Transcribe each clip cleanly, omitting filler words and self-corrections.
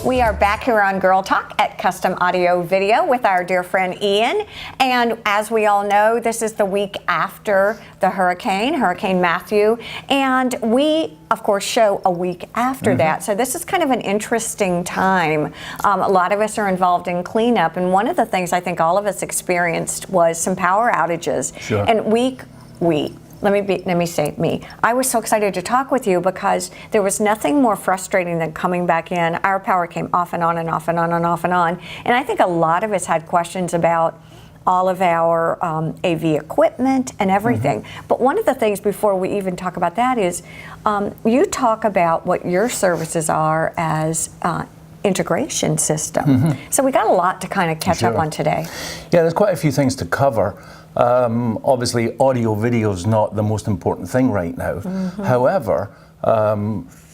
We are back here on Girl Talk at Custom Audio Video with our dear friend Ian. And as we all know, this is the week after the Hurricane Matthew. And we, of course, show a week after that. So this is kind of an interesting time. A lot of us are involved in cleanup. And one of the things I think all of us experienced was some power outages. Sure. And let me say me. I was so excited to talk with you because there was nothing more frustrating than coming back in. Our power came off and on and off and on and off and on. And I think a lot of us had questions about all of our AV equipment and everything. But one of the things before we even talk about that is you talk about what your services are as integration system. So we got a lot to kind of catch up on today. Yeah, there's quite a few things to cover. Obviously, audio video is not the most important thing right now. However,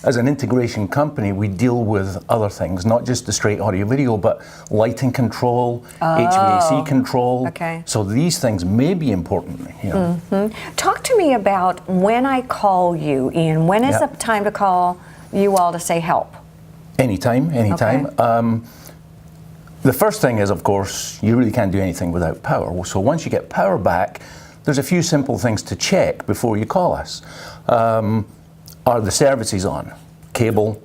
as an integration company, we deal with other things, not just the straight audio video, but lighting control, HVAC control. Okay. So these things may be important. You know. Talk to me about when I call you, Ian. When is the time to call you all to say help? Anytime. Okay. The first thing is, of course, you really can't do anything without power. So once you get power back, there's a few simple things to check before you call us. Are the services on? Cable,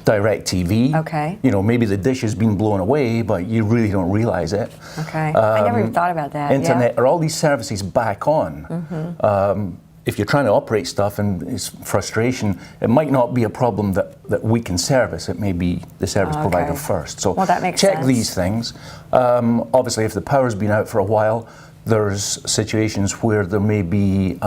direct TV. Okay. You know, maybe the dish has been blown away, but you really don't realize it. Okay. I never even thought about that. Internet, are all these services back on? If you're trying to operate stuff and it's frustration, it might not be a problem that we can service. It may be the service provider first. So that makes check sense. these things. Obviously, if the power's been out for a while, there's situations where there may be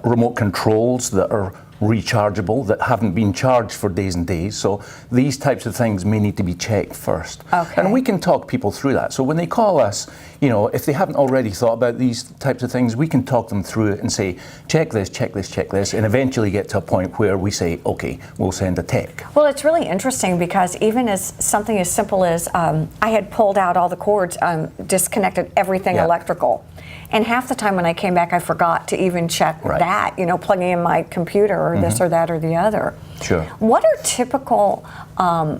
remote controls that are rechargeable that haven't been charged for days and days. So these types of things may need to be checked first. Okay. And we can talk people through that. So when they call us, you know, if they haven't already thought about these types of things, we can talk them through it and say, check this, check this, check this, and eventually get to a point where we say, okay, we'll send a tech. Well, it's really interesting because even as something as simple as I had pulled out all the cords, disconnected everything electrical. And half the time when I came back, I forgot to even check that, you know, plugging in my computer or this or that or the other. Sure. What are typical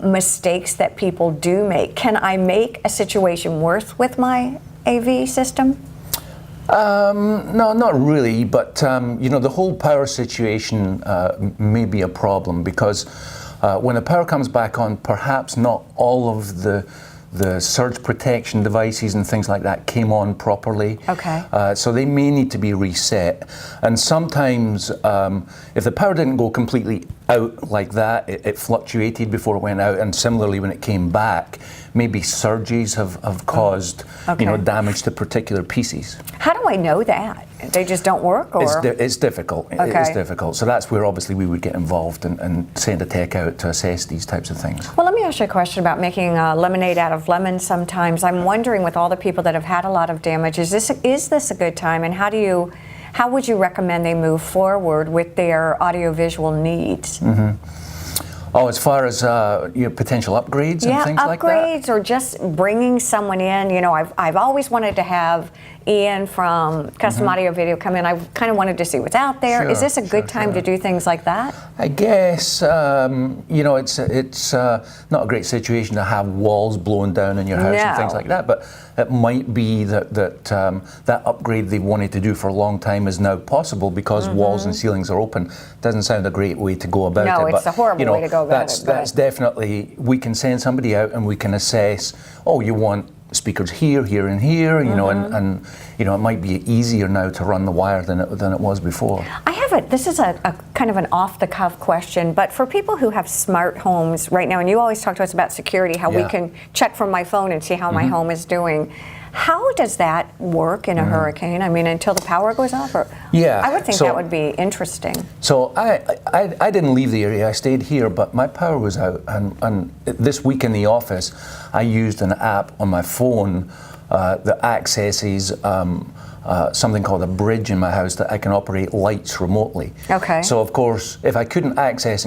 mistakes that people do make? Can I make a situation worse with my AV system? No, not really, but you know, the whole power situation may be a problem because when the power comes back on, perhaps not all of the surge protection devices and things like that came on properly. Okay. So they may need to be reset. And sometimes, if the power didn't go completely out like that, it fluctuated before it went out, and similarly when it came back, maybe surges have caused you know, damage to particular pieces. How do I know that? They just don't work, or? It's difficult. It's difficult. So that's where obviously we would get involved and send a tech out to assess these types of things. Well, let me ask you a question about making lemonade out of lemons sometimes. I'm wondering, with all the people that have had a lot of damage, is this a good time, and how would you recommend they move forward with their audiovisual needs? Oh, as far as you know, potential upgrades and things like that? Yeah, upgrades or just bringing someone in. You know, I've always wanted to have Ian from Custom Audio Video come in. I kind of wanted to see what's out there. Sure, is this a good time to do things like that? I guess, you know, it's not a great situation to have walls blown down in your house and things like that, but it might be that upgrade they wanted to do for a long time is now possible because walls and ceilings are open. Doesn't sound a great way to go about it. No, it's a horrible way to go about it. That's definitely, we can send somebody out and we can assess, oh, you want speakers here, here, and here, you know, and you know, it might be easier now to run the wire than it was before. This is a kind of an off-the-cuff question, but for people who have smart homes right now, and you always talk to us about security, how we can check from my phone and see how my home is doing. How does that work in a hurricane? I mean, until the power goes off? Or, I would think that would be interesting. So I didn't leave the area. I stayed here, but my power was out. And this week in the office, I used an app on my phone that accesses something called a bridge in my house that I can operate lights remotely. Okay. So of course, if I couldn't access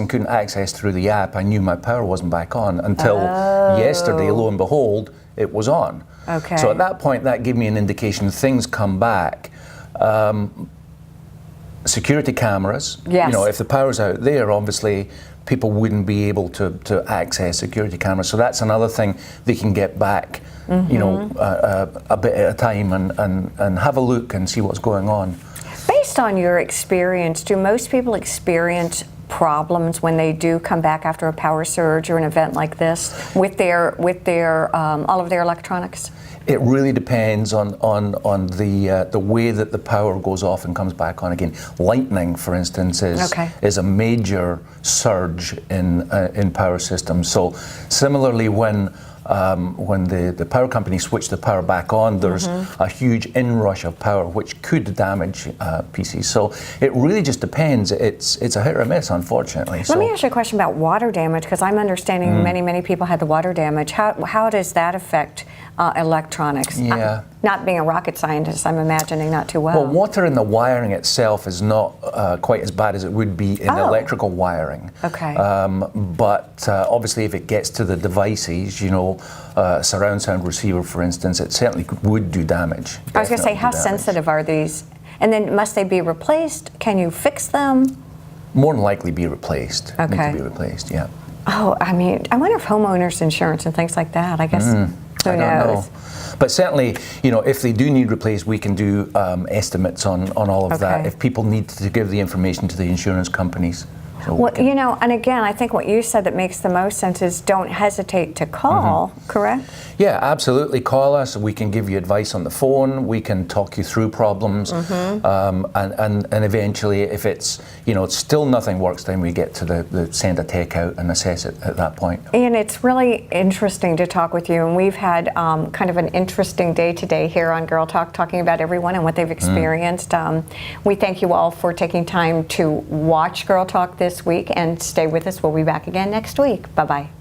through the app, I knew my power wasn't back on until yesterday, lo and behold, it was on. Okay. So at that point, that gave me an indication things come back. security cameras. Yes. You know, if the power's out there, obviously people wouldn't be able to access security cameras. So that's another thing they can get back, you know, a bit at a time and have a look and see what's going on. Based on your experience, do most people experience problems when they do come back after a power surge or an event like this with their all of their electronics? It really depends on the way that the power goes off and comes back on again. Lightning, for instance, is a major surge in power systems. So similarly, when the power company switch the power back on, there's a huge inrush of power which could damage PCs. So it really just depends. It's a hit or a miss, unfortunately. Let me ask you a question about water damage, because I'm understanding many people had the water damage. How does that affect electronics? Yeah. Not being a rocket scientist, I'm imagining not too well. Well, water in the wiring itself is not quite as bad as it would be in electrical wiring. Okay. But obviously, if it gets to the devices, you know, surround sound receiver, for instance, it certainly would do damage. I was going to say, how sensitive are these? And then must they be replaced? Can you fix them? More than likely be replaced. Okay. Need to be replaced, yeah. Oh, I mean, I wonder if homeowners insurance and things like that, I guess, who I don't knows? know. But certainly, you know, if they do need replaced, we can do estimates on all of that. If people need to give the information to the insurance companies. So well, you know, and again, I think what you said that makes the most sense is don't hesitate to call, correct? Yeah, absolutely. Call us. We can give you advice on the phone. We can talk you through problems. And eventually, if it's, you know, still nothing works, then we get to the send a tech out and assess it at that point. Ian, it's really interesting to talk with you. And we've had kind of an interesting day today here on Girl Talk, talking about everyone and what they've experienced. We thank you all for taking time to watch Girl Talk this week, and stay with us. We'll be back again next week. Bye-bye.